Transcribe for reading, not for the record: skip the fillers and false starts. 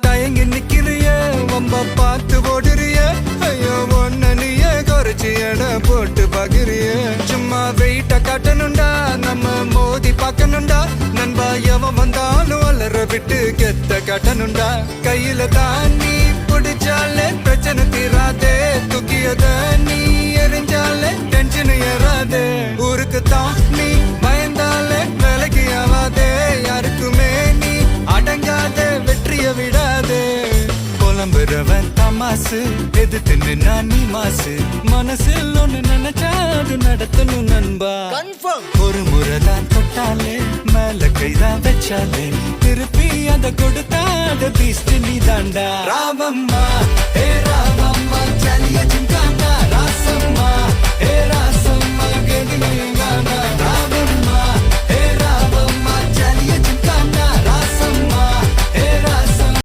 தயங்கி நிக்கிறிய வம்ப பார்த்து ஓடுறிய ஐயோ ஒன்ன நீயே குறைச்சி எடை போட்டு பாக்குறிய சும்மா வெயிட்ட காட்டணும்டா நம்ம மோதி பார்க்கணும்டா நண்பா எவன் வந்தாலும் அலற விட்டு கெத்த காட்டணும்டா கையில தாண்டி பிடிச்சாலே பிரச்சனை தீராதே தூக்கியத நீ எரிஞ்சாலே டென்ஷன் ஏறாதே ஊருக்கு தான் நீ பயந்தாலே வேலைக்கு ஆவாதே யாருக்குமே நீ அடங்காத வெற்றிய விடாதே புலம்புறவன் தமாசு எதிர்த்து நின்னா நீ மாசு மனசில் ஒண்ணு நினைச்சா அது நடத்தணும் நண்பா ஒரு முறைதான் தொட்டாலே மேல கைதான் வச்சாலே திருப்பி அத கொடுத்தா அத பீஸ்ட் நீ தாண்டா ராமம்மா